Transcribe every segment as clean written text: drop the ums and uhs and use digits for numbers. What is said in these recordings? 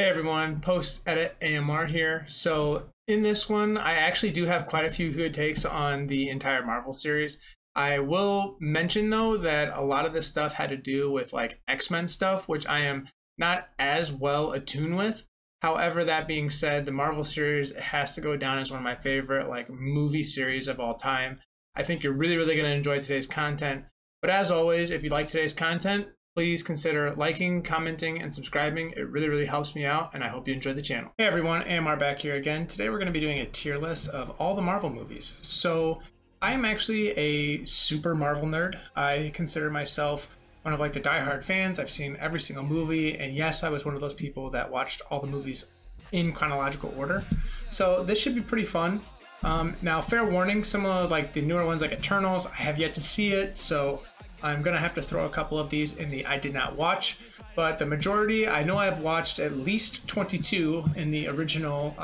Hey everyone, post edit AMR here. So in this one, I actually do have quite a few good takes on the entire Marvel series. I will mention though that a lot of this stuff had to do with like X-Men stuff, which I am not as well attuned with. However, that being said, the Marvel series has to go down as one of my favorite like movie series of all time. I think you're really going to enjoy today's content. But as always, if you like today's content, please consider liking, commenting, and subscribing. It really helps me out, and I hope you enjoy the channel. Hey everyone, AMR back here again. Today we're going to be doing a tier list of all the Marvel movies. So I am actually a super Marvel nerd. I consider myself one of like the diehard fans. I've seen every single movie, and yes, I was one of those people that watched all the movies in chronological order. So this should be pretty fun. Now, fair warning, some of like the newer ones like Eternals, I have yet to see it, so I'm gonna have to throw a couple of these in the I did not watch, but the majority, I know I've watched at least 22 in the original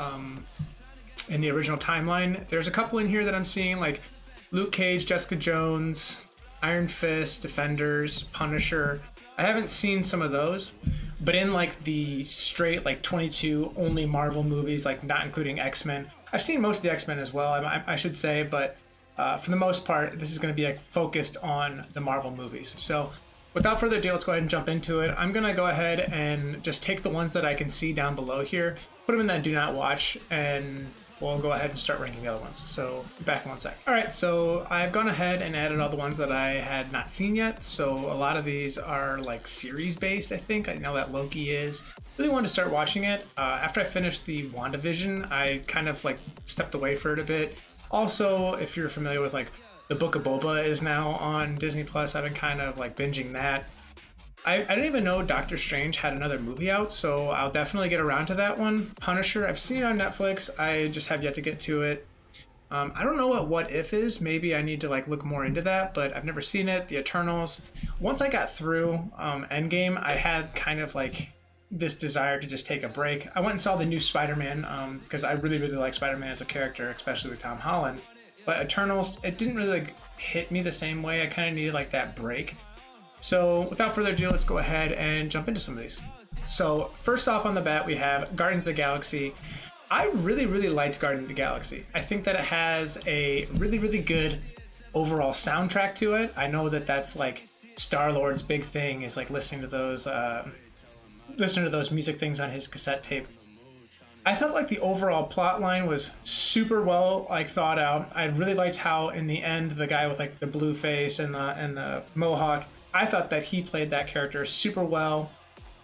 timeline. There's a couple in here that I'm seeing, like Luke Cage, Jessica Jones, Iron Fist, Defenders, Punisher. I haven't seen some of those, but in like the straight like 22 only Marvel movies, like not including X-Men, I've seen most of the X-Men as well, I should say, but for the most part, this is going to be like focused on the Marvel movies. So without further ado, let's go ahead and jump into it. I'm going to go ahead and just take the ones that I can see down below here, put them in that do not watch, and we'll go ahead and start ranking the other ones. So back in 1 sec. All right, so I've gone ahead and added all the ones that I had not seen yet. So a lot of these are like series based, I think. I know that Loki is. Really wanted to start watching it. After I finished the Wanda Vision, I kind of like stepped away for it a bit. Also, if you're familiar with like the Book of Boba is now on Disney Plus, I've been kind of like binging that. I didn't even know Doctor Strange had another movie out, so I'll definitely get around to that one. Punisher, I've seen it on Netflix. I just have yet to get to it. I don't know what If is. Maybe I need to like look more into that, but I've never seen it. The Eternals. Once I got through End Game, I had kind of like this desire to just take a break. I went and saw the new Spider-Man because I really like Spider-Man as a character, especially with Tom Holland. But Eternals, it didn't really like hit me the same way. I kind of needed like that break. So without further ado, let's go ahead and jump into some of these. So first off on the bat, we have Guardians of the Galaxy. I really liked Guardians of the Galaxy. I think that it has a really good overall soundtrack to it. I know that that's like Star-Lord's big thing is like listening to those music things on his cassette tape. I felt like the overall plot line was super well like thought out. I really liked how in the end the guy with like the blue face and the mohawk, I thought that he played that character super well.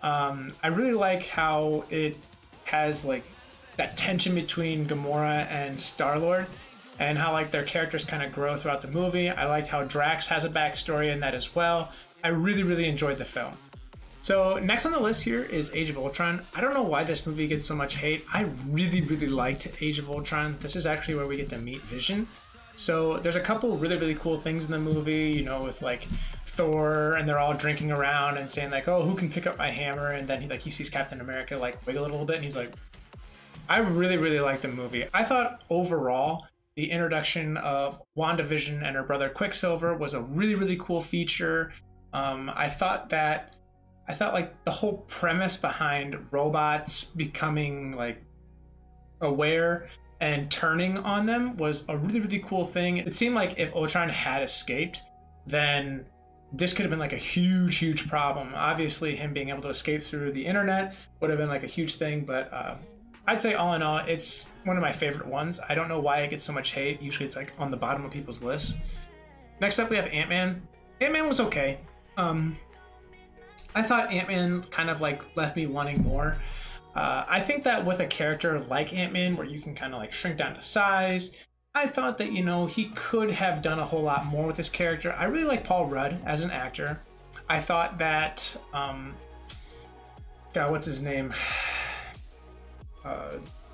I really like how it has like that tension between Gamora and Star-Lord and how like their characters kind of grow throughout the movie. I liked how Drax has a backstory in that as well. I really enjoyed the film. So next on the list here is Age of Ultron. I don't know why this movie gets so much hate. I really liked Age of Ultron. This is actually where we get to meet Vision. So there's a couple really cool things in the movie, you know, with like Thor, and they're all drinking around and saying like, oh, who can pick up my hammer? And then he sees Captain America like wiggle it a little bit, and he's like, I really like the movie. I thought overall the introduction of Wanda Vision and her brother Quicksilver was a really cool feature. I thought like the whole premise behind robots becoming like aware and turning on them was a really cool thing. It seemed like if Ultron had escaped, then this could have been like a huge problem. Obviously him being able to escape through the internet would have been like a huge thing, but I'd say all in all, it's one of my favorite ones. I don't know why it gets so much hate. Usually it's like on the bottom of people's lists. Next up we have Ant-Man. Ant-Man was okay. I thought Ant-Man kind of like left me wanting more. I think that with a character like Ant-Man where you can kind of like shrink down to size, I thought that, you know, he could have done a whole lot more with this character. I really like Paul Rudd as an actor. I thought that, God, what's his name?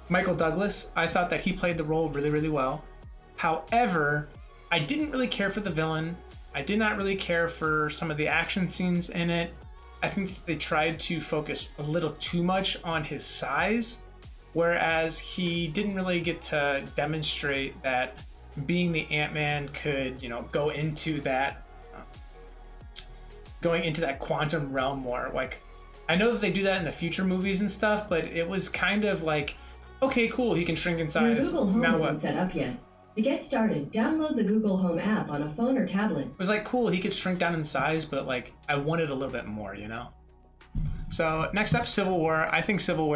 Michael Douglas. I thought that he played the role really well. However, I didn't really care for the villain. I did not really care for some of the action scenes in it. I think they tried to focus a little too much on his size, whereas he didn't really get to demonstrate that being the Ant-Man could, you know, go into that quantum realm more. Like, I know that they do that in the future movies and stuff, but it was kind of like, okay, cool, he can shrink in size. Your Google Home now isn't what? set up yet. To get started, download the Google Home app on a phone or tablet. It was like, cool, he could shrink down in size, but like, I wanted a little bit more, you know? So next up, Civil War. I think Civil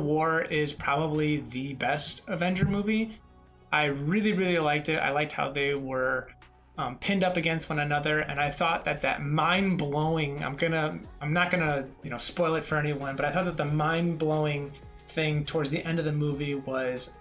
War is probably the best Avenger movie. I really, really liked it. I liked how they were pinned up against one another, and I thought that mind-blowing, I'm not gonna, you know, spoil it for anyone, but I thought that the mind-blowing thing towards the end of the movie was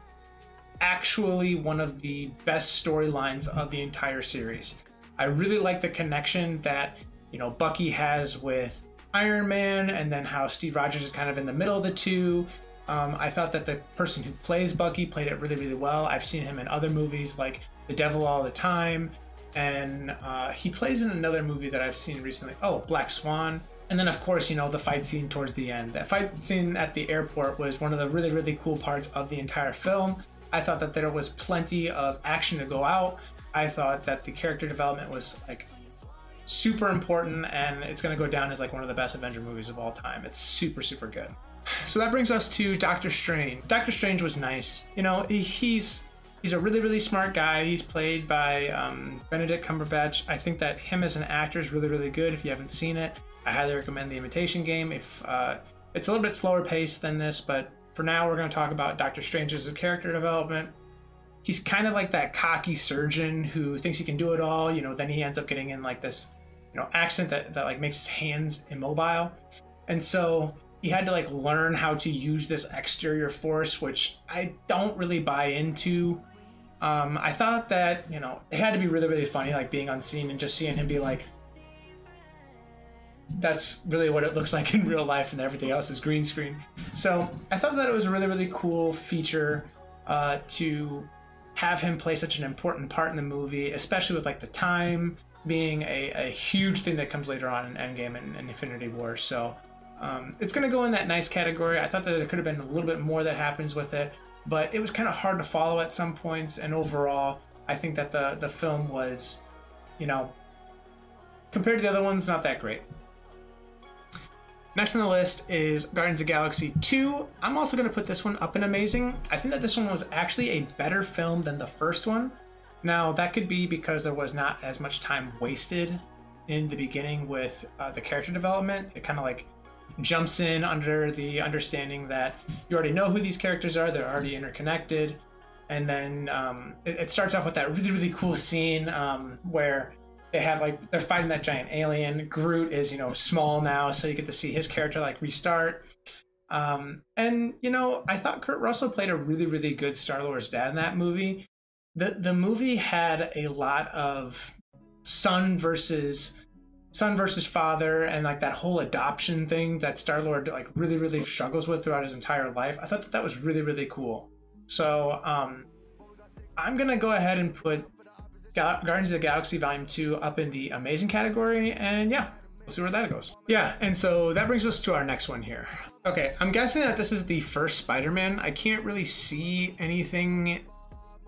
actually one of the best storylines of the entire series. I really like the connection that, you know, Bucky has with Iron Man, and then how Steve Rogers is kind of in the middle of the two. I thought that the person who plays Bucky played it really, really well. I've seen him in other movies like The Devil All the Time, and he plays in another movie that I've seen recently. Oh, Black Swan. And then, of course, you know, the fight scene towards the end. That fight scene at the airport was one of the really, really cool parts of the entire film. I thought that there was plenty of action to go out. I thought that the character development was like super important, and it's going to go down as like one of the best Avenger movies of all time. It's super, super good. So that brings us to Doctor Strange. Doctor Strange was nice. You know, he's a really, really smart guy. He's played by Benedict Cumberbatch. I think that him as an actor is really, really good. If you haven't seen it, I highly recommend The Imitation Game. If it's a little bit slower paced than this, but for now we're going to talk about Doctor Strange's character development. He's kind of like that cocky surgeon who thinks he can do it all. You know, then he ends up getting in like this, you know, accent that like makes his hands immobile, and so he had to like learn how to use this exterior force, which I don't really buy into. I thought that, you know, it had to be really, really funny, like being on scene and just seeing him be like, that's really what it looks like in real life, and everything else is green screen. So I thought that it was a really, really cool feature to have him play such an important part in the movie, especially with like the time being a huge thing that comes later on in Endgame and Infinity War. So it's going to go in that nice category. I thought that there could have been a little bit more that happens with it, but it was kind of hard to follow at some points. And overall, I think that the film was, you know, compared to the other ones, not that great. Next on the list is Guardians of the Galaxy 2. I'm also going to put this one up in amazing. I think that this one was actually a better film than the first one. Now, that could be because there was not as much time wasted in the beginning with the character development. It kind of like jumps in under the understanding that you already know who these characters are, they're already interconnected. And then it starts off with that really, really cool scene where they have like, they're fighting that giant alien. Groot is, you know, small now, so you get to see his character like restart. And, you know, I thought Kurt Russell played a really, really good Star-Lord's dad in that movie. The movie had a lot of son versus father, and like that whole adoption thing that Star-Lord like really, really struggles with throughout his entire life. I thought that was really, really cool. So I'm gonna go ahead and put Guardians of the Galaxy Volume 2 up in the amazing category, and yeah, we'll see where that goes. Yeah, and so that brings us to our next one here. Okay, I'm guessing that this is the first Spider-Man. I can't really see anything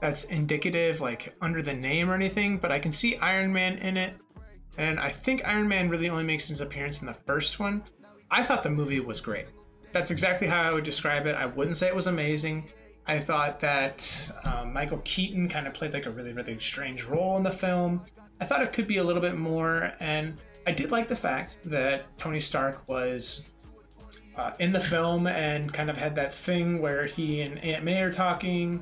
that's indicative like under the name or anything, but I can see Iron Man in it, and I think Iron Man really only makes his appearance in the first one. I thought the movie was great. That's exactly how I would describe it. I wouldn't say it was amazing. I thought that Michael Keaton kind of played like a really, really strange role in the film. I thought it could be a little bit more, and I did like the fact that Tony Stark was in the film and kind of had that thing where he and Aunt May are talking.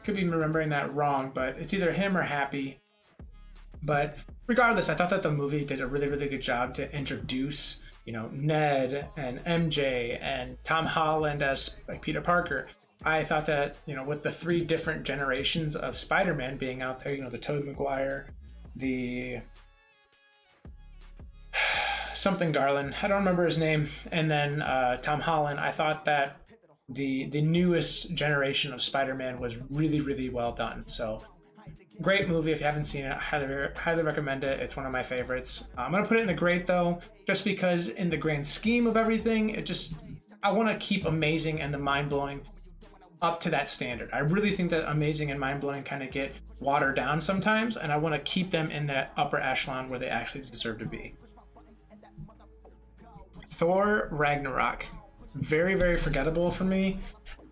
Could be remembering that wrong, but it's either him or Happy. But regardless, I thought that the movie did a really, really good job to introduce, you know, Ned and MJ and Tom Holland as like Peter Parker. I thought that, you know, with the 3 different generations of Spider-Man being out there, you know, the Tobey Maguire, the something Garland, I don't remember his name, and then Tom Holland, I thought that the newest generation of Spider-Man was really, really well done. So great movie. If you haven't seen it, highly recommend it. It's one of my favorites. I'm gonna put it in the great though, just because in the grand scheme of everything, I want to keep amazing and the mind-blowing up to that standard. I really think that amazing and mind-blowing kind of get watered down sometimes, and I want to keep them in that upper echelon where they actually deserve to be. Thor Ragnarok. Very, very forgettable for me.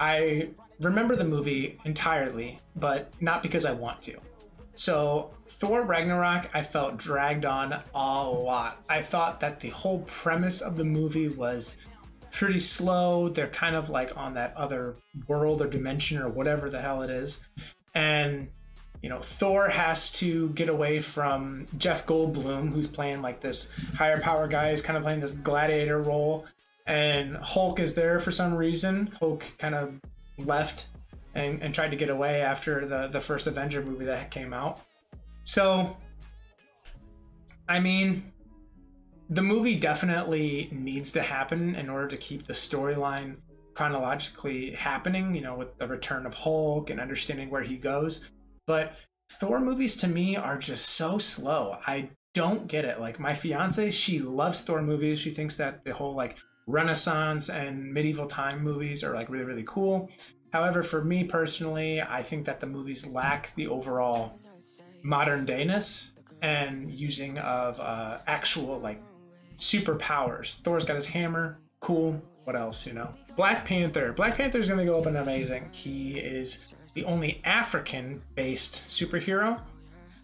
I remember the movie entirely, but not because I want to. So Thor Ragnarok, I felt dragged on a lot. I thought that the whole premise of the movie was pretty slow. They're kind of like on that other world or dimension or whatever the hell it is. And, you know, Thor has to get away from Jeff Goldblum, who's playing like this higher power guy, who's kind of playing this gladiator role. And Hulk is there for some reason. Hulk kind of left and tried to get away after the first Avenger movie that came out. So, I mean, the movie definitely needs to happen in order to keep the storyline chronologically happening, you know, with the return of Hulk and understanding where he goes. But Thor movies to me are just so slow. I don't get it. Like, my fiance, she loves Thor movies. She thinks that the whole like Renaissance and medieval time movies are like really, really cool. However, for me personally, I think that the movies lack the overall modern dayness and using of actual like superpowers. Thor's got his hammer, cool. What else, you know? Black Panther. Black Panther is going to go up in amazing. He is the only African-based superhero.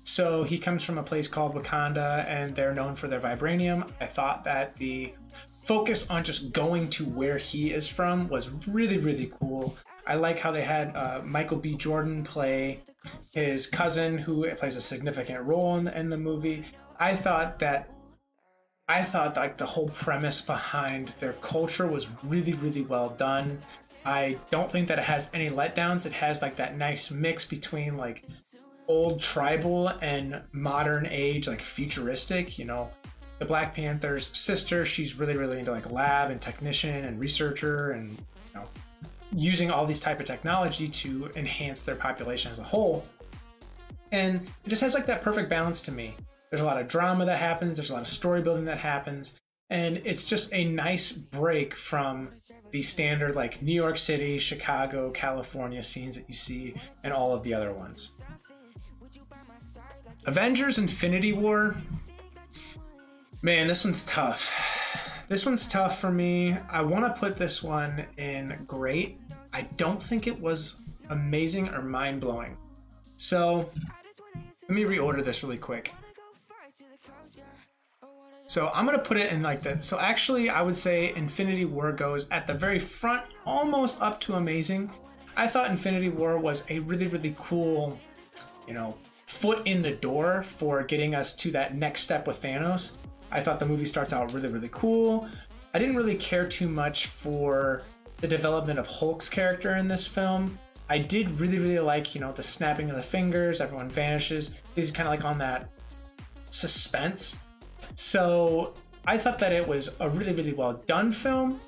So he comes from a place called Wakanda, and they're known for their vibranium. I thought that the focus on just going to where he is from was really, really cool. I like how they had Michael B. Jordan play his cousin, who plays a significant role in the movie. I thought like the whole premise behind their culture was really, really well done. I don't think that it has any letdowns. It has like that nice mix between like old tribal and modern age, like futuristic, you know. The Black Panther's sister, she's really, really into like lab and technician and researcher and, you know, using all these type of technology to enhance their population as a whole. And it just has like that perfect balance to me. There's a lot of drama that happens. There's a lot of story building that happens. And it's just a nice break from the standard like New York City, Chicago, California scenes that you see in all of the other ones. Avengers Infinity War. Man, this one's tough. This one's tough for me. I want to put this one in great. I don't think it was amazing or mind-blowing. So let me reorder this really quick. So I'm going to put it in like the... So actually, I would say Infinity War goes at the very front, almost up to amazing. I thought Infinity War was a really, really cool, you know, foot in the door for getting us to that next step with Thanos. I thought the movie starts out really, really cool. I didn't really care too much for the development of Hulk's character in this film. I did really, really like, you know, the snapping of the fingers, everyone vanishes. He's kind of like on that suspense. So I thought that it was a really, really well done film.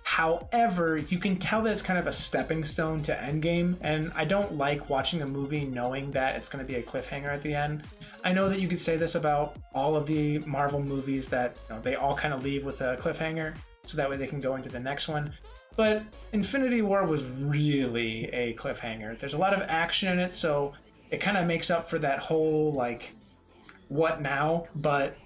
However, you can tell that it's kind of a stepping stone to End Game, and I don't like watching a movie knowing that it's going to be a cliffhanger at the end. I know that you could say this about all of the Marvel movies, that, you know, they all kind of leave with a cliffhanger, so that way they can go into the next one. But Infinity War was really a cliffhanger. There's a lot of action in it, so it kind of makes up for that whole, like, what now? But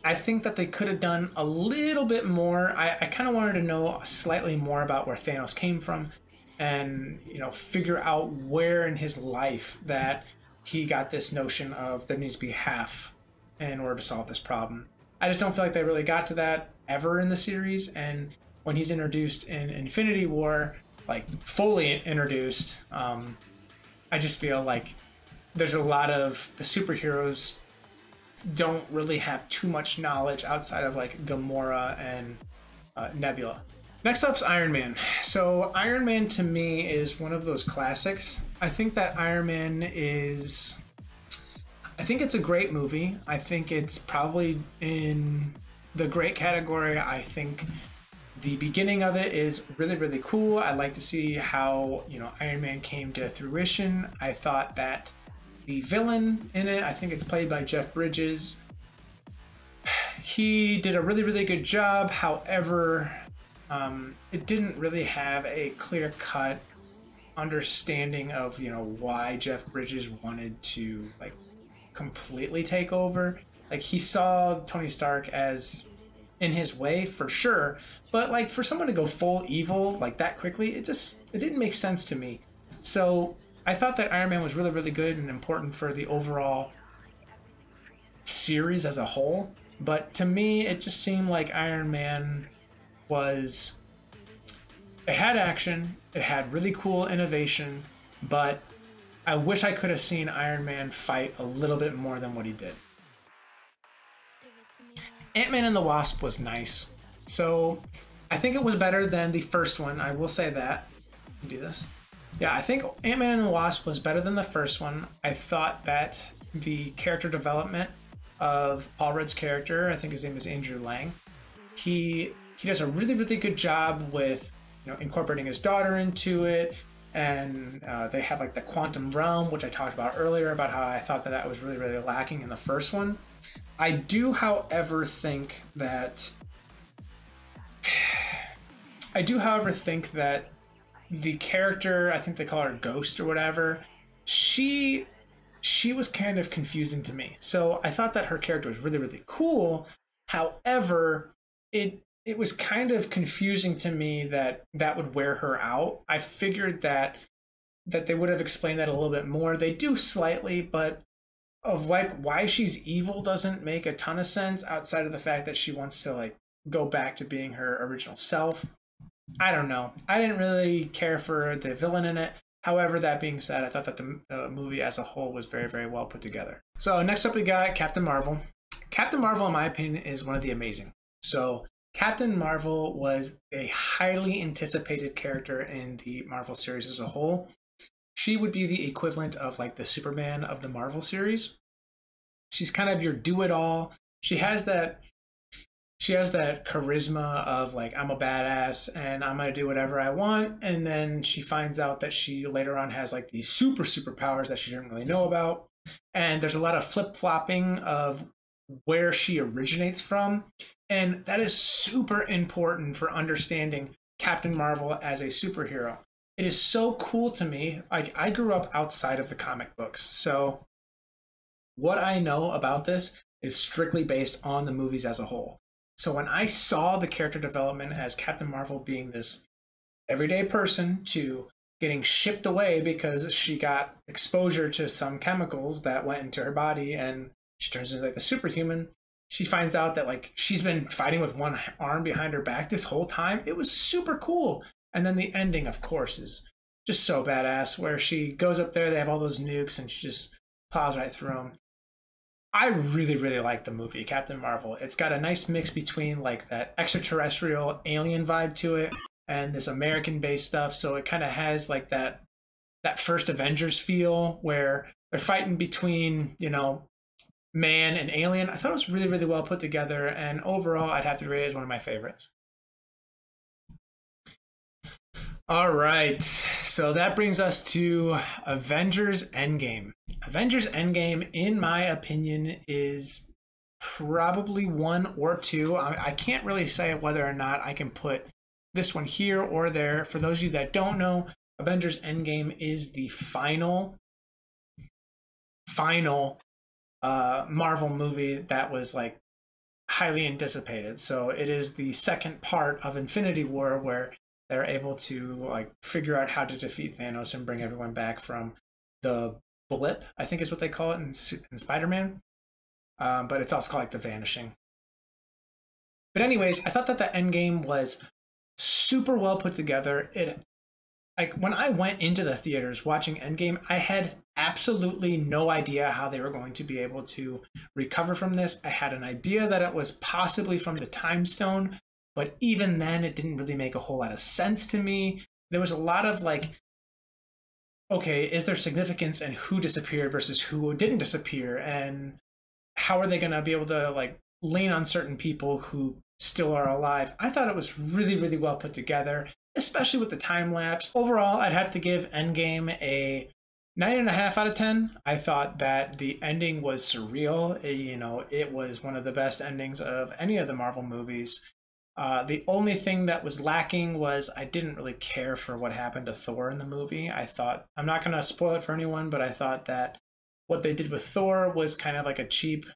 I think that they could have done a little bit more. I kind of wanted to know slightly more about where Thanos came from and, you know, figure out where in his life that he got this notion of there needs to be half in order to solve this problem. I just don't feel like they really got to that ever in the series. And when he's introduced in Infinity War, like fully introduced, I just feel like there's a lot of the superheroes don't really have too much knowledge outside of like Gamora and Nebula. Next up's Iron Man. So Iron Man to me is one of those classics. I think that Iron Man is... I think it's a great movie. I think it's probably in the great category. I think the beginning of it is really, really cool. I like to see how, you know, Iron Man came to fruition. I thought that the villain in it, I think it's played by Jeff Bridges. He did a really, really good job. However, it didn't really have a clear-cut understanding of, you know, why Jeff Bridges wanted to like completely take over. Like, he saw Tony Stark as in his way for sure, but like for someone to go full evil like that quickly, it didn't make sense to me. So I thought that Iron Man was really, really good and important for the overall series as a whole. But to me, it just seemed like Iron Man was... It had action, it had really cool innovation, but I wish I could have seen Iron Man fight a little bit more than what he did. Ant-Man and the Wasp was nice. So I think it was better than the first one. I will say that. Do this. Yeah, I think Ant-Man and the Wasp was better than the first one. I thought that the character development of Paul Rudd's character, I think his name is Andrew Lang, he does a really, really good job with, you know, incorporating his daughter into it. And they have like the quantum realm, which I talked about earlier, about how I thought that that was really, really lacking in the first one. I do, however, think that the character, I think they call her Ghost or whatever, she was kind of confusing to me. So I thought that her character was really, really cool. However, it was kind of confusing to me that that would wear her out. I figured that they would have explained that a little bit more. They do slightly, but of like why she's evil doesn't make a ton of sense outside of the fact that she wants to like go back to being her original self. I don't know. I didn't really care for the villain in it. However, that being said, I thought that the movie as a whole was very, very well put together. So next up we got Captain Marvel. Captain Marvel, in my opinion, is one of the amazing. So Captain Marvel was a highly anticipated character in the Marvel series as a whole. She would be the equivalent of like the Superman of the Marvel series. She's kind of your do-it-all. She has that charisma of like, I'm a badass and I'm gonna do whatever I want. And then she finds out that she later on has like these super powers that she didn't really know about. And there's a lot of flip-flopping of where she originates from. And that is super important for understanding Captain Marvel as a superhero. It is so cool to me. Like, I grew up outside of the comic books. So what I know about this is strictly based on the movies as a whole. So when I saw the character development as Captain Marvel being this everyday person to getting shipped away because she got exposure to some chemicals that went into her body and she turns into like the superhuman, she finds out that like she's been fighting with one arm behind her back this whole time. It was super cool. And then the ending, of course, is just so badass, where she goes up there, they have all those nukes, and she just plows right through them. I really, really like the movie, Captain Marvel. It's got a nice mix between like that extraterrestrial alien vibe to it and this American-based stuff. So it kind of has like that first Avengers feel where they're fighting between, you know, man and alien. I thought it was really, really well put together. And overall, I'd have to rate it as one of my favorites. All right, so that brings us to Avengers End Game. Avengers End Game, in my opinion, is probably 1 or 2. I can't really say whether or not I can put this one here or there. For those of you that don't know, Avengers End Game is the final Marvel movie that was like highly anticipated. So it is the second part of Infinity War, where they're able to like figure out how to defeat Thanos and bring everyone back from the blip, I think is what they call it in Spider-Man. But it's also called like the Vanishing. But anyways, I thought that the Endgame was super well put together. It, like, when I went into the theaters watching Endgame, I had absolutely no idea how they were going to be able to recover from this. I had an idea that it was possibly from the Time Stone, but even then, it didn't really make a whole lot of sense to me. There was a lot of like, okay, is there significance in who disappeared versus who didn't disappear? And how are they going to be able to like lean on certain people who still are alive? I thought it was really, really well put together, especially with the time lapse. Overall, I'd have to give Endgame a 9.5 out of 10. I thought that the ending was surreal. You know, it was one of the best endings of any of the Marvel movies. The only thing that was lacking was I didn't really care for what happened to Thor in the movie. I thought, I'm not going to spoil it for anyone, but I thought that what they did with Thor was kind of like a cheap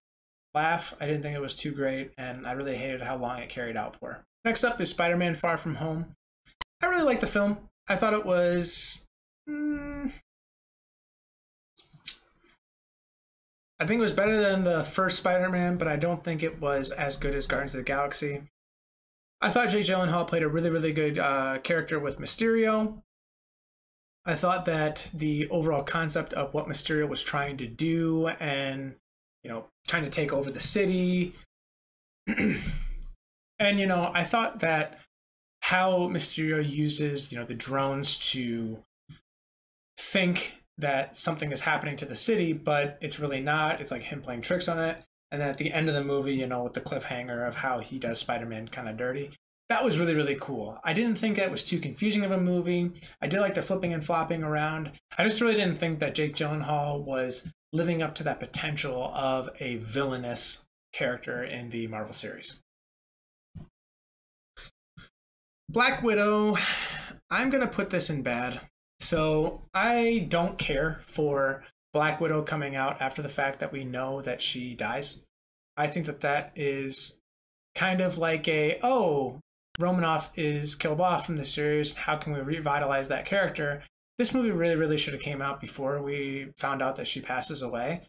laugh. I didn't think it was too great, and I really hated how long it carried out for. Next up is Spider-Man Far From Home. I really liked the film. I thought it was... I think it was better than the first Spider-Man, but I don't think it was as good as Guardians of the Galaxy. I thought Jake Gyllenhaal played a really, really good character with Mysterio. I thought that the overall concept of what Mysterio was trying to do and, you know, trying to take over the city. And, you know, I thought that how Mysterio uses, you know, the drones to think that something is happening to the city, but it's really not. It's like him playing tricks on it. And then at the end of the movie, you know, with the cliffhanger of how he does Spider-Man kind of dirty. That was really, really cool. I didn't think it was too confusing of a movie. I did like the flipping and flopping around. I just really didn't think that Jake Gyllenhaal was living up to that potential of a villainous character in the Marvel series. Black Widow, I'm going to put this in bad. So I don't care for Black Widow coming out after the fact that we know that she dies. I think that that is kind of like a, oh, Romanoff is killed off from the series. How can we revitalize that character? This movie really, really should have came out before we found out that she passes away.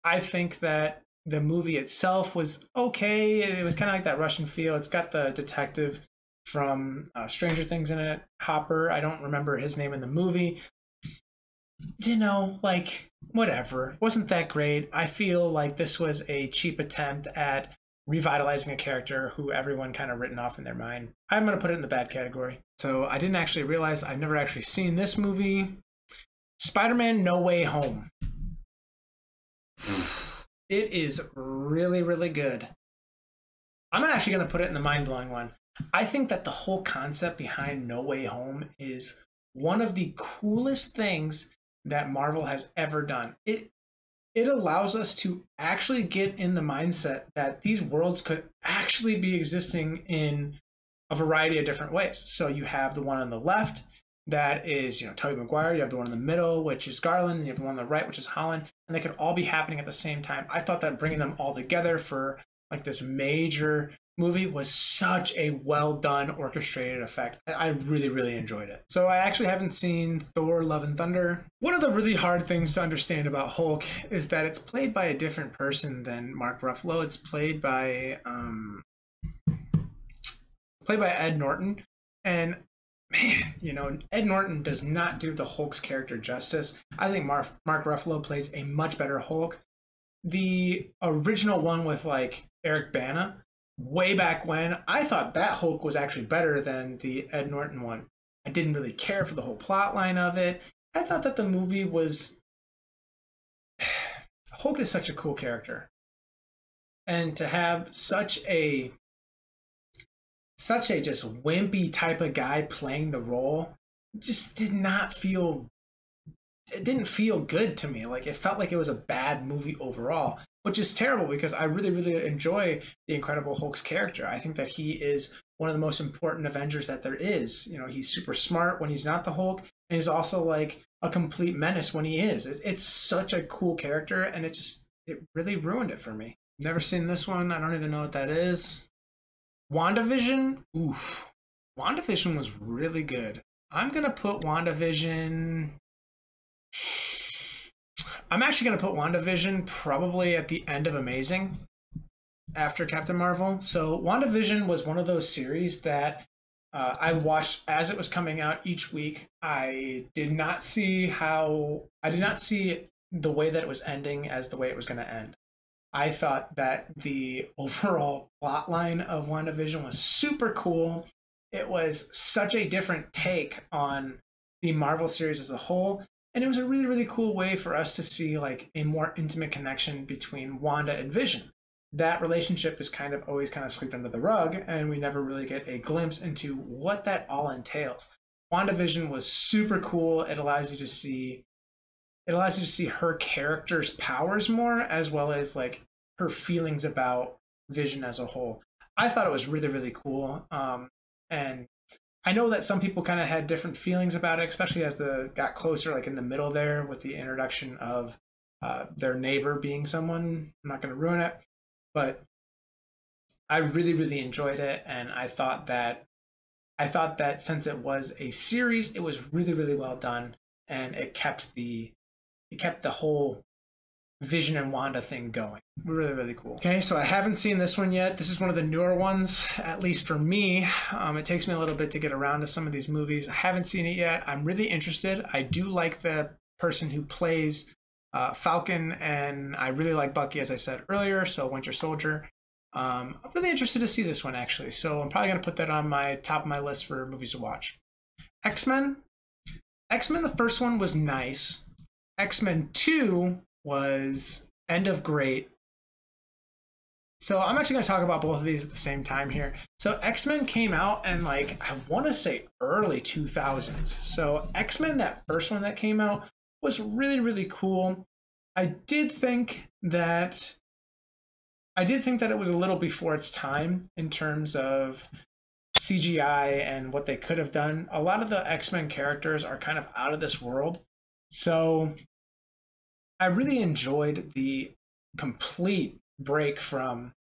I think that the movie itself was okay. It was kind of like that Russian feel. It's got the detective from Stranger Things in it, Hopper. I don't remember his name in the movie. You know, like, whatever. Wasn't that great. I feel like this was a cheap attempt at revitalizing a character who everyone kind of written off in their mind. I'm going to put it in the bad category. So I didn't actually realize I've never actually seen this movie. Spider-Man No Way Home. It is really, really good. I'm actually going to put it in the mind-blowing one. I think that the whole concept behind No Way Home is one of the coolest things that Marvel has ever done. It allows us to actually get in the mindset that these worlds could actually be existing in a variety of different ways. So you have the one on the left that is, you know, Tobey Maguire. You have the one in the middle, which is Garland. And you have the one on the right, which is Holland. And they could all be happening at the same time. I thought that bringing them all together for like this major movie was such a well done orchestrated effect. I really, really enjoyed it. So I actually haven't seen Thor Love and Thunder. One of the really hard things to understand about Hulk is that it's played by a different person than Mark Ruffalo. It's played by Ed Norton. And man, you know, Ed Norton does not do the Hulk's character justice. I think Mark Ruffalo plays a much better Hulk. The original one with like Eric Bana, way back when, I thought that Hulk was actually better than the Ed Norton one. I didn't really care for the whole plot line of it. I thought that the movie was... Hulk is such a cool character. And to have such a just wimpy type of guy playing the role just did not feel... It didn't feel good to me. Like, it felt like it was a bad movie overall, which is terrible because I really, really enjoy the Incredible Hulk's character. I think that he is one of the most important Avengers that there is. You know, he's super smart when he's not the Hulk, and he's also like a complete menace when he is. It's such a cool character, and it really ruined it for me. Never seen this one. I don't even know what that is. WandaVision? Oof. WandaVision was really good. I'm going to put WandaVision... I'm actually going to put WandaVision probably at the end of Amazing after Captain Marvel. So WandaVision was one of those series that I watched as it was coming out each week. I did not see the way that it was ending as the way it was going to end. I thought that the overall plot line of WandaVision was super cool. It was such a different take on the Marvel series as a whole. And it was a really, really cool way for us to see like a more intimate connection between Wanda and Vision. That relationship is always swept under the rug, and we never really get a glimpse into what that all entails. WandaVision was super cool. It allows you to see her character's powers more, as well as like her feelings about Vision as a whole. I thought it was really, really cool. And I know that some people kind of had different feelings about it, especially as got closer, like in the middle there with the introduction of their neighbor being someone. I'm not going to ruin it. but I really, really enjoyed it, and I thought that since it was a series, it was really, really well done, and it kept the whole Vision and Wanda thing going. Really, really cool. Okay, so I haven't seen this one yet. This is one of the newer ones, at least for me. It takes me a little bit to get around to some of these movies. I haven't seen it yet. I'm really interested. I do like the person who plays Falcon, and I really like Bucky, as I said earlier, so Winter Soldier. I'm really interested to see this one, actually, so I'm probably going to put that on my top of my list for movies to watch. X-Men. X-Men, the first one was nice. X-Men 2 was end of great. So I'm actually going to talk about both of these at the same time here. So X-Men came out in, like, I want to say early 2000s. So X-Men, that first one that came out, was really, really cool. I did think that it was a little before its time in terms of CGI and what they could have done. A lot of the X-Men characters are kind of out of this world. So I really enjoyed the complete break from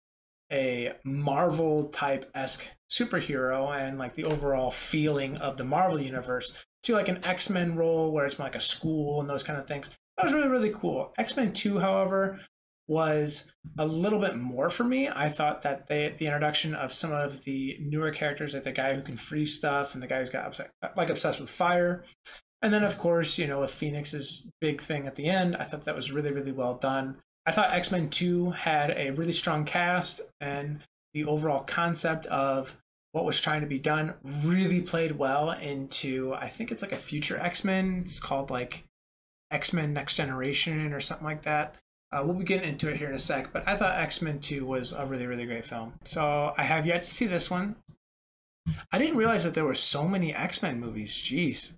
a Marvel type-esque superhero and like the overall feeling of the Marvel universe to like an X-Men role where it's more like a school and those kind of things. That was really, really cool. X-Men 2, however, was a little bit more for me. I thought that the introduction of some of the newer characters, like the guy who can freeze stuff and the guy who's got obsessed with fire, and then of course, you know, with Phoenix's big thing at the end, I thought that was really, really well done. I thought X-Men 2 had a really strong cast, and the overall concept of what was trying to be done really played well into, I think it's like a future X-Men. It's called like X-Men Next Generation or something like that. We'll be getting into it here in a sec, but I thought X-Men 2 was a really, really great film. So I have yet to see this one. I didn't realize that there were so many X-Men movies. Jeez.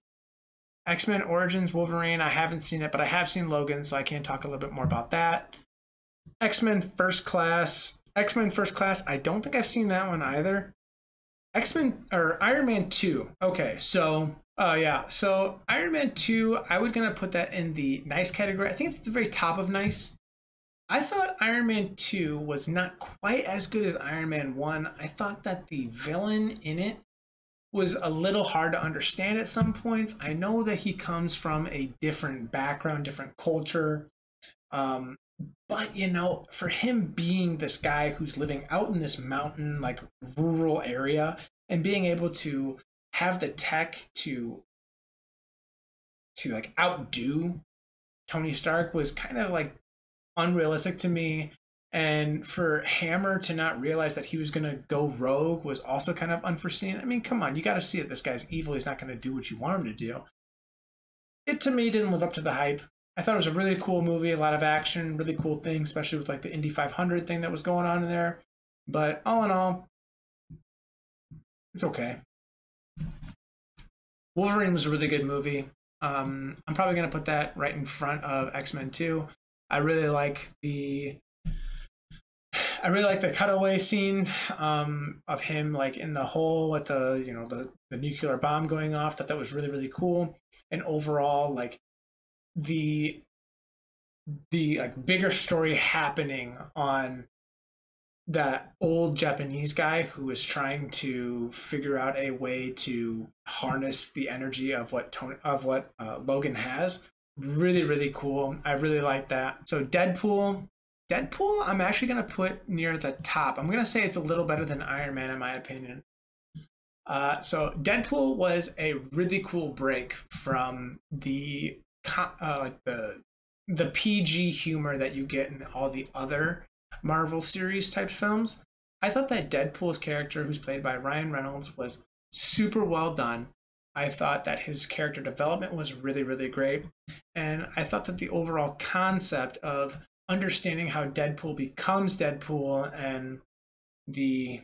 X-Men Origins Wolverine, I haven't seen it, but I have seen Logan, so I can talk a little bit more about that. X-Men First Class, I don't think I've seen that one either. X-Men, or Iron Man 2. Okay, so yeah, so Iron Man 2, I would gonna put that in the nice category. I think it's at the very top of nice. I thought Iron Man 2 was not quite as good as Iron Man 1. I thought that the villain in it was a little hard to understand at some points. I know that he comes from a different background, different culture. But, you know, for him being this guy who's living out in this mountain, like rural area, and being able to have the tech to like outdo Tony Stark was kind of like unrealistic to me. And for Hammer to not realize that he was going to go rogue was also kind of unforeseen. I mean, come on, you got to see it. This guy's evil. He's not going to do what you want him to do. It, to me, didn't live up to the hype. I thought it was a really cool movie, a lot of action, really cool things, especially with like the Indy 500 thing that was going on in there. But all in all, it's okay. Wolverine was a really good movie. I'm probably going to put that right in front of X-Men 2. I really like the cutaway scene of him like in the hole with the, you know, the nuclear bomb going off. That was really, really cool. And overall, like the like bigger story happening on that old Japanese guy who is trying to figure out a way to harness the energy of what Logan has. Really, really cool. I really like that. So Deadpool, I'm actually going to put near the top. I'm going to say it's a little better than Iron Man in my opinion. So Deadpool was a really cool break from the PG humor that you get in all the other Marvel series type films. I thought that Deadpool's character, who's played by Ryan Reynolds, was super well done. I thought that his character development was really, really great. And I thought that the overall concept of understanding how Deadpool becomes Deadpool and the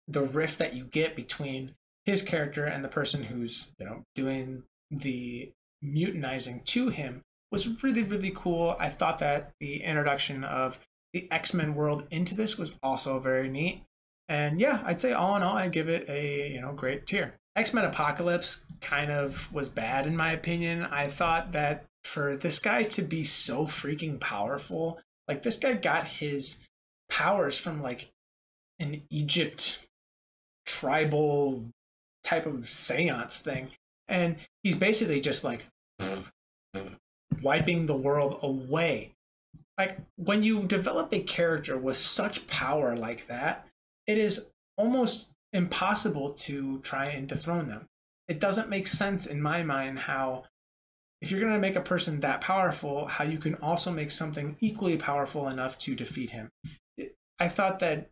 rift that you get between his character and the person who's, you know, doing the mutinizing to him was really, really cool. I thought that the introduction of the X-Men world into this was also very neat. And yeah, I'd say all in all, I'd give it a, you know, great tier. X-Men Apocalypse kind of was bad in my opinion. I thought that for this guy to be so freaking powerful, like this guy got his powers from like an Egypt tribal type of seance thing. And he's basically just like wiping the world away. Like, when you develop a character with such power like that, it is almost impossible to try and dethrone them. It doesn't make sense in my mind how, if you're going to make a person that powerful, how you can also make something equally powerful enough to defeat him. I thought that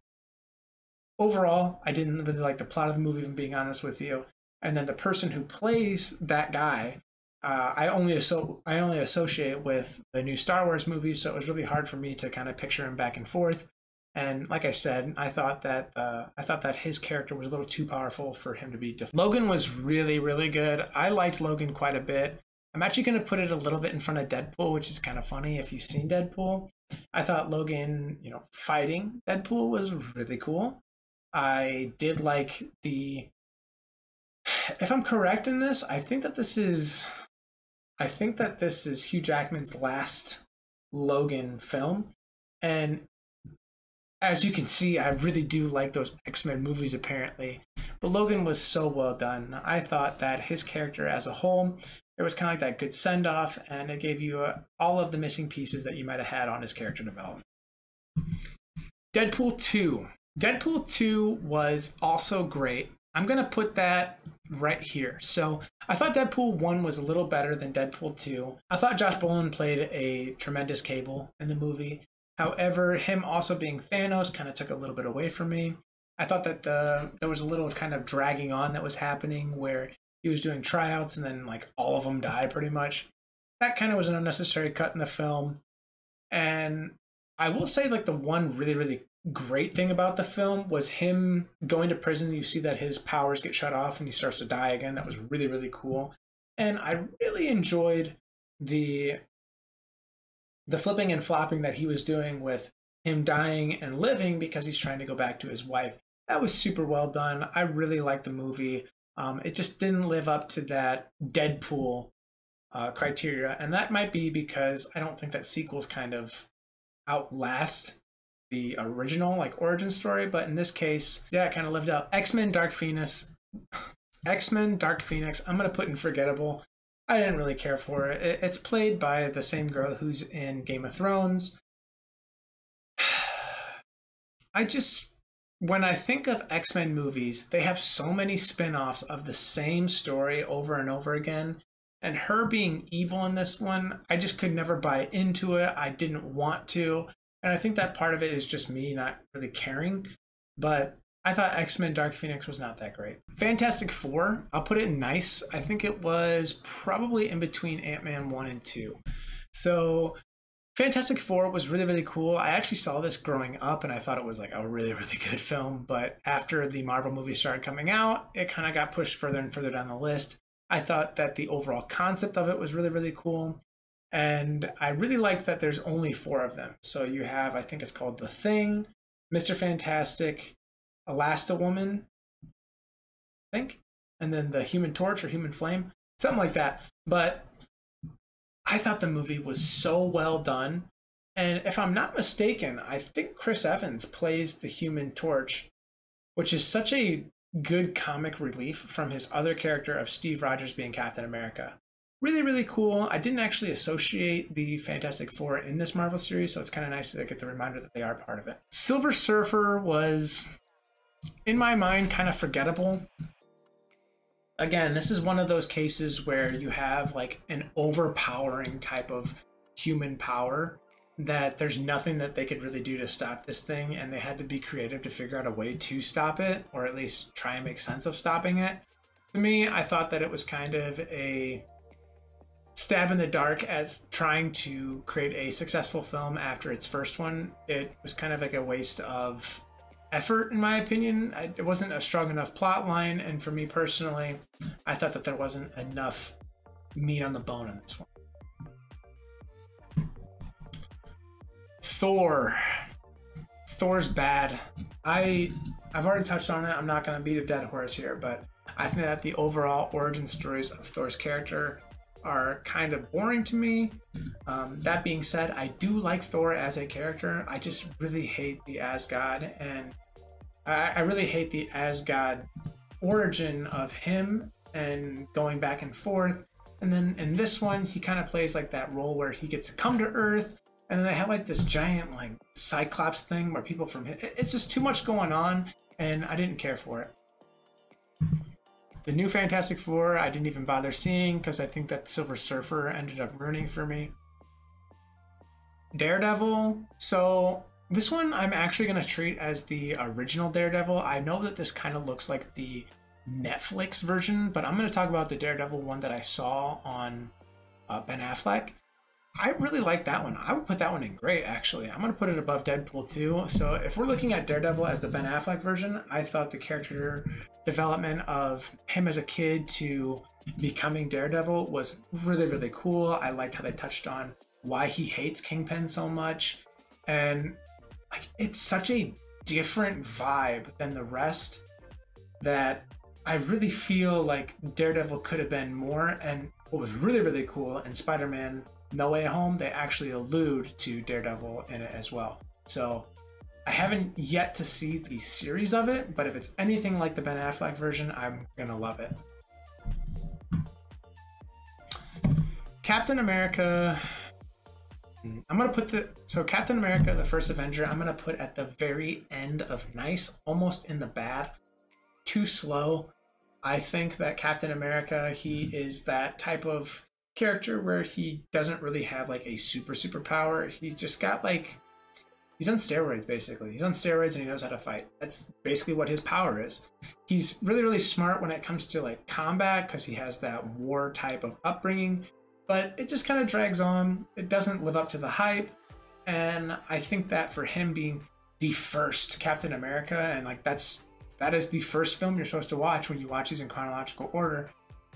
overall, I didn't really like the plot of the movie, if I'm being honest with you. And then the person who plays that guy, I only associate with the new Star Wars movies, so it was really hard for me to kind of picture him back and forth. And like I said, I thought that his character was a little too powerful for him to be. Logan was really, really good. I liked Logan quite a bit. I'm actually going to put it a little bit in front of Deadpool, which is kind of funny if you've seen Deadpool. I thought Logan, fighting Deadpool was really cool. I did like the. If I'm correct in this, I think that this is Hugh Jackman's last Logan film, and as you can see, I really do like those X-Men movies apparently, but Logan was so well done. I thought that his character as a whole, it was kind of like that good send-off, and it gave you all of the missing pieces that you might have had on his character development. Deadpool 2. Deadpool 2 was also great. I'm going to put that right here. So I thought Deadpool 1 was a little better than Deadpool 2. I thought Josh Brolin played a tremendous Cable in the movie. However, him also being Thanos kind of took a little bit away from me. I thought that there was a little kind of dragging on that was happening where he was doing tryouts and then like all of them died pretty much. That kind of was an unnecessary cut in the film. And I will say, like, the one really, really great thing about the film was him going to prison. You see that his powers get shut off and he starts to die again. That was really, really cool. And I really enjoyed the flipping and flopping that he was doing with him dying and living because he's trying to go back to his wife. That was super well done. I really liked the movie. It just didn't live up to that Deadpool criteria. And that might be because I don't think that sequels kind of outlast the original like origin story, but in this case, yeah, it kind of lived up. X-Men Dark Phoenix, I'm gonna put in forgettable. I didn't really care for it. It's played by the same girl who's in Game of Thrones. When I think of X-Men movies, they have so many spin-offs of the same story over and over again, and her being evil in this one, I just could never buy into it. I didn't want to. And I think that part of it is just me not really caring. But I thought X-Men Dark Phoenix was not that great. Fantastic Four, I'll put it nice. I think it was probably in between Ant-Man 1 and 2. So Fantastic Four was really, really cool. I actually saw this growing up and I thought it was like a really, really good film. But after the Marvel movies started coming out, it kind of got pushed further and further down the list. I thought that the overall concept of it was really, really cool. And I really like that there's only 4 of them. So you have, I think it's called The Thing, Mr. Fantastic, Elasti-Woman, I think, and then the Human Torch or Human Flame, something like that. But I thought the movie was so well done. And if I'm not mistaken, I think Chris Evans plays the Human Torch, which is such a good comic relief from his other character of Steve Rogers being Captain America. Really, really cool. I didn't actually associate the Fantastic Four in this Marvel series, so it's kind of nice to get the reminder that they are part of it. Silver Surfer was, in my mind, kind of forgettable. Again, this is one of those cases where you have like an overpowering type of human power that there's nothing that they could really do to stop this thing, and they had to be creative to figure out a way to stop it, or at least try and make sense of stopping it. To me, I thought that it was kind of a stab in the dark as trying to create a successful film after its first one. It was kind of like a waste of effort, in my opinion. It wasn't a strong enough plot line, and for me personally, I thought that there wasn't enough meat on the bone in this one. Thor's bad. I've already touched on it. I'm not going to beat a dead horse here, but I think that the overall origin stories of Thor's character are kind of boring to me. That being said, I do like Thor as a character. I just really hate the Asgard, and I really hate the Asgard origin of him and going back and forth. And then in this one, he kind of plays like that role where he gets to come to Earth, and then they have like this giant like Cyclops thing where people from it's just too much going on, and I didn't care for it. The new Fantastic Four, I didn't even bother seeing because I think that Silver Surfer ended up ruining for me. Daredevil, so this one I'm actually going to treat as the original Daredevil. I know that this kind of looks like the Netflix version, but I'm going to talk about the Daredevil one that I saw on Ben Affleck. I really like that one. I would put that one in great, actually. I'm going to put it above Deadpool too. So if we're looking at Daredevil as the Ben Affleck version, I thought the character development of him as a kid to becoming Daredevil was really, really cool. I liked how they touched on why he hates Kingpin so much. And like, it's such a different vibe than the rest that I really feel like Daredevil could have been more. And what was really, really cool in Spider-Man No Way Home, they actually allude to Daredevil in it as well. So I haven't yet to see the series of it, but if it's anything like the Ben Affleck version, I'm gonna love it. Captain America, I'm gonna put Captain America, the first Avenger, I'm gonna put at the very end of nice, almost in the bad. Too slow. I think that Captain America, he is that type of character where he doesn't really have like a super power. He's just got like, he's on steroids basically. He's on steroids and he knows how to fight. That's basically what his power is. He's really, really smart when it comes to like combat because he has that war type of upbringing, but it just kind of drags on. It doesn't live up to the hype. And I think that for him being the first Captain America, and like that is the first film you're supposed to watch when you watch these in chronological order,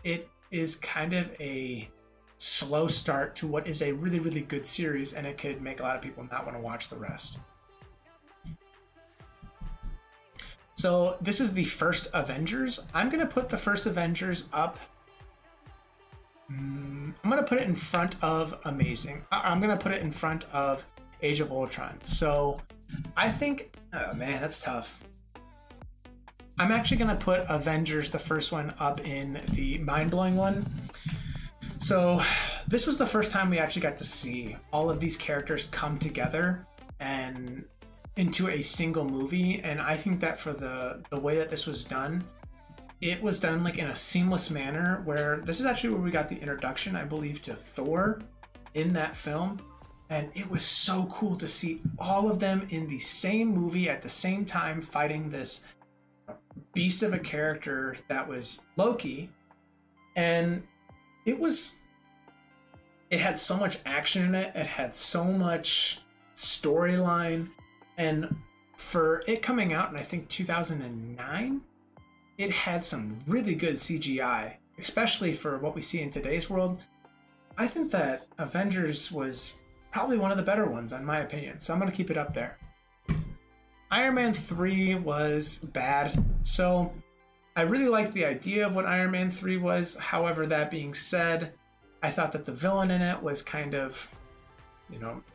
it is kind of a slow start to what is a really, really good series, and it could make a lot of people not want to watch the rest. So this is the first Avengers. I'm going to put the first Avengers up. I'm going to put it in front of Amazing. I'm going to put it in front of Age of Ultron. So I think, oh man, that's tough. I'm actually going to put Avengers, the first one, up in the mind-blowing one. So this was the first time we actually got to see all of these characters come together and into a single movie. And I think that for the way that this was done, it was done like in a seamless manner, where this is actually where we got the introduction, I believe, to Thor in that film. And it was so cool to see all of them in the same movie at the same time fighting this beast of a character that was Loki. And it had so much action in it. It had so much storyline. And for it coming out in, I think, 2009, it had some really good CGI, especially for what we see in today's world. I think that Avengers was probably one of the better ones, in my opinion. So I'm going to keep it up there. Iron Man 3 was bad. So I really liked the idea of what Iron Man 3 was. However, that being said, I thought that the villain in it was kind of,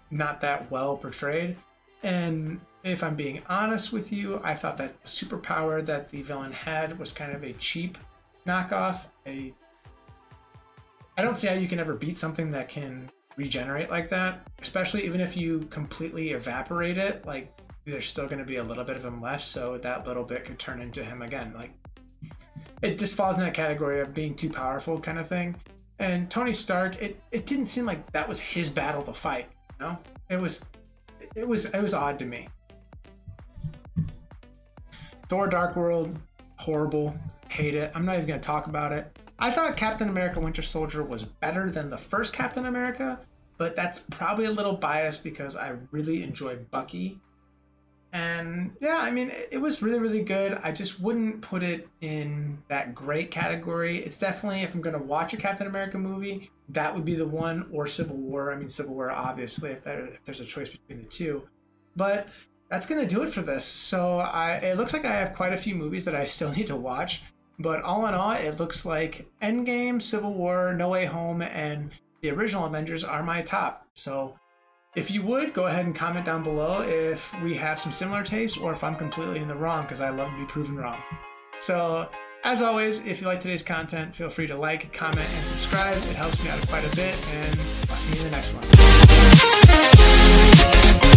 not that well portrayed. And if I'm being honest with you, I thought that the superpower that the villain had was kind of a cheap knockoff. I don't see how you can ever beat something that can regenerate like that, especially even if you completely evaporate it. Like, there's still going to be a little bit of him left, so that little bit could turn into him again. Like, it just falls in that category of being too powerful kind of thing. And Tony Stark, it didn't seem like that was his battle to fight. It was odd to me. Thor Dark World, horrible, hate it. I'm not even going to talk about it. I thought Captain America Winter Soldier was better than the first Captain America, but that's probably a little biased because I really enjoyed Bucky. And yeah, I mean, it was really, really good. I just wouldn't put it in that great category. It's definitely, if I'm going to watch a Captain America movie, that would be the one, or Civil War. I mean, Civil War, obviously, if there's a choice between the two. But that's going to do it for this. So it looks like I have quite a few movies that I still need to watch. But all in all, it looks like Endgame, Civil War, No Way Home, and the original Avengers are my top. So if you would, go ahead and comment down below if we have some similar tastes or if I'm completely in the wrong, because I love to be proven wrong. So as always, if you like today's content, feel free to like, comment, and subscribe. It helps me out quite a bit, and I'll see you in the next one.